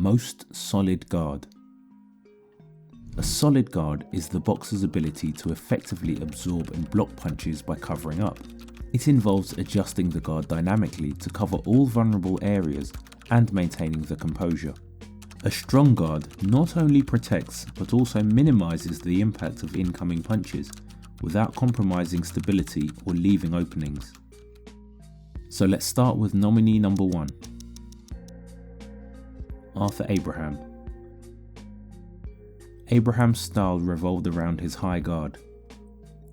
Most solid guard. A solid guard is the boxer's ability to effectively absorb and block punches by covering up. It involves adjusting the guard dynamically to cover all vulnerable areas and maintaining the composure. A strong guard not only protects but also minimises the impact of incoming punches without compromising stability or leaving openings. So let's start with nominee number 1. Arthur Abraham. Abraham's style revolved around his high guard.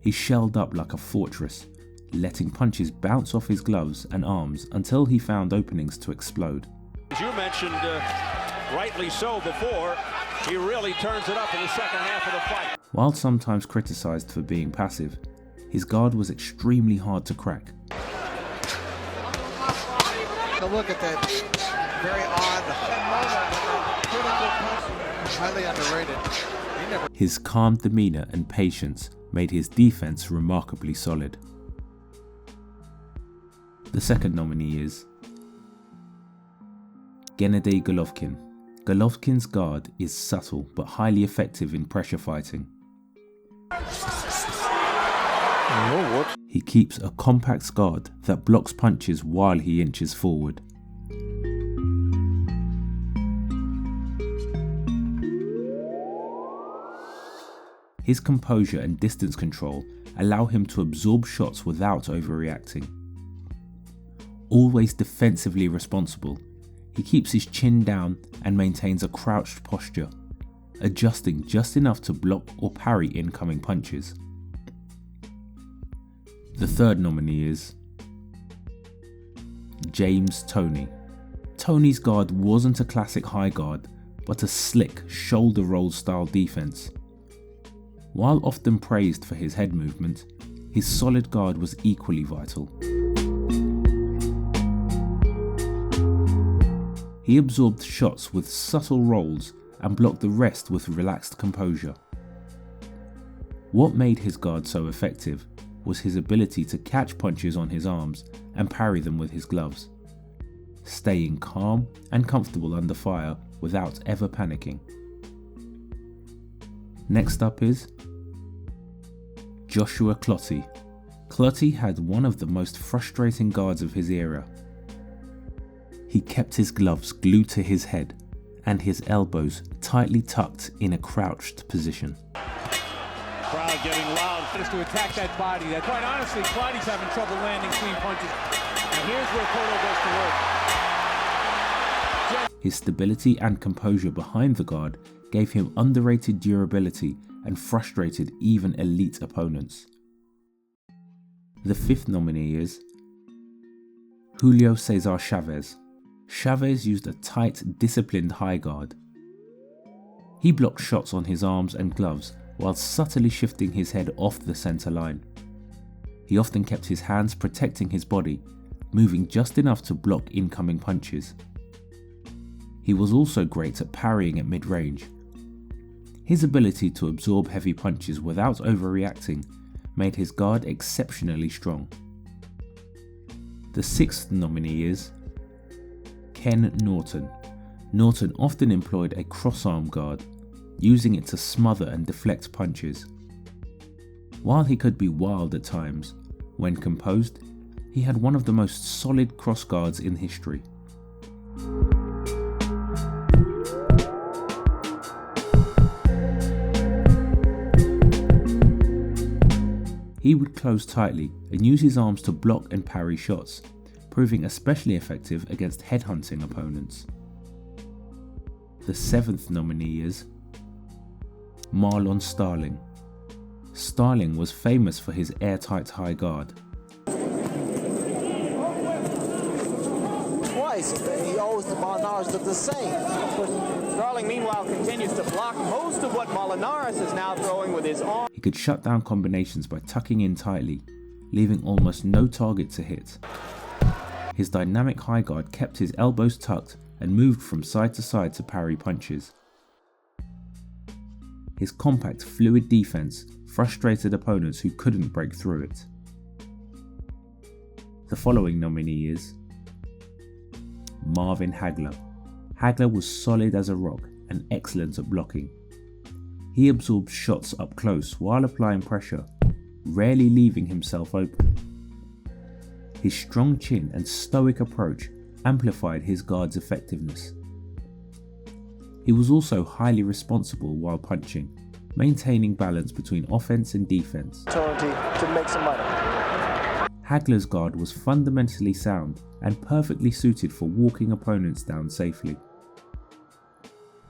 He shelled up like a fortress, letting punches bounce off his gloves and arms until he found openings to explode. As you mentioned, rightly so before, he really turns it up in the second half of the fight. While sometimes criticised for being passive, his guard was extremely hard to crack. Look at that very odd moment, highly underrated. His calm demeanour and patience made his defence remarkably solid. The second nominee is Gennady Golovkin. Golovkin's guard is subtle but highly effective in pressure fighting. He keeps a compact guard that blocks punches while he inches forward. His composure and distance control allow him to absorb shots without overreacting. Always defensively responsible, he keeps his chin down and maintains a crouched posture, adjusting just enough to block or parry incoming punches. The third nominee is James Toney. Toney's guard wasn't a classic high guard, but a slick shoulder roll style defense. While often praised for his head movement, his solid guard was equally vital. He absorbed shots with subtle rolls and blocked the rest with relaxed composure. What made his guard so effective was his ability to catch punches on his arms and parry them with his gloves, staying calm and comfortable under fire without ever panicking. Next up is Joshua Clottey. Clottey had one of the most frustrating guards of his era. He kept his gloves glued to his head and his elbows tightly tucked in a crouched position. Crowd getting loud. Just to attack that body. That quite honestly, Clottey's having trouble landing clean punches. And here's where Cotto goes to work. His stability and composure behind the guard gave him underrated durability and frustrated even elite opponents. The fifth nominee is Julio Cesar Chavez. Chavez used a tight, disciplined high guard. He blocked shots on his arms and gloves while subtly shifting his head off the centre line. He often kept his hands protecting his body, moving just enough to block incoming punches. He was also great at parrying at mid-range. His ability to absorb heavy punches without overreacting made his guard exceptionally strong. The sixth nominee is Ken Norton. Norton often employed a cross-arm guard, using it to smother and deflect punches. While he could be wild at times, when composed, he had one of the most solid cross guards in history. He would close tightly and use his arms to block and parry shots, proving especially effective against headhunting opponents. The seventh nominee is Marlon Starling. Starling was famous for his airtight high guard. Twice, he always the Molinars look the same. Starling, meanwhile, continues to block most of what Molinars is now throwing with his arm. He could shut down combinations by tucking in tightly, leaving almost no target to hit. His dynamic high guard kept his elbows tucked and moved from side to side to parry punches. His compact, fluid defense frustrated opponents who couldn't break through it. The following nominee is Marvin Hagler. Hagler was solid as a rock and excellent at blocking. He absorbed shots up close while applying pressure, rarely leaving himself open. His strong chin and stoic approach amplified his guard's effectiveness. He was also highly responsible while punching, maintaining balance between offense and defense. To make some money. Hagler's guard was fundamentally sound and perfectly suited for walking opponents down safely.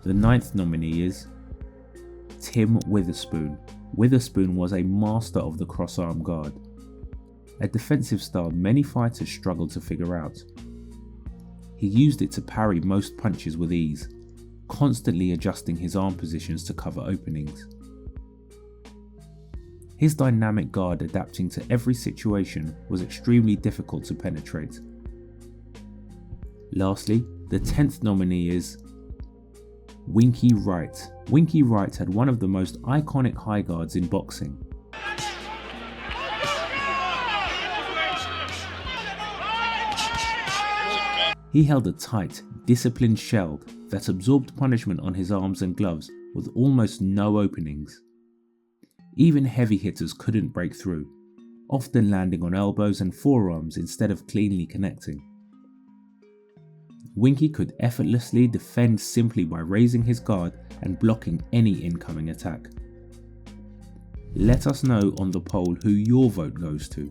The 9th nominee is Tim Witherspoon. Witherspoon was a master of the cross-arm guard, a defensive style many fighters struggle to figure out. He used it to parry most punches with ease, constantly adjusting his arm positions to cover openings. His dynamic guard adapting to every situation was extremely difficult to penetrate. Lastly, the 10th nominee is Winky Wright. Winky Wright had one of the most iconic high guards in boxing. He held a tight, disciplined shell that absorbed punishment on his arms and gloves with almost no openings. Even heavy hitters couldn't break through, often landing on elbows and forearms instead of cleanly connecting. Winky could effortlessly defend simply by raising his guard and blocking any incoming attack. Let us know on the poll who your vote goes to.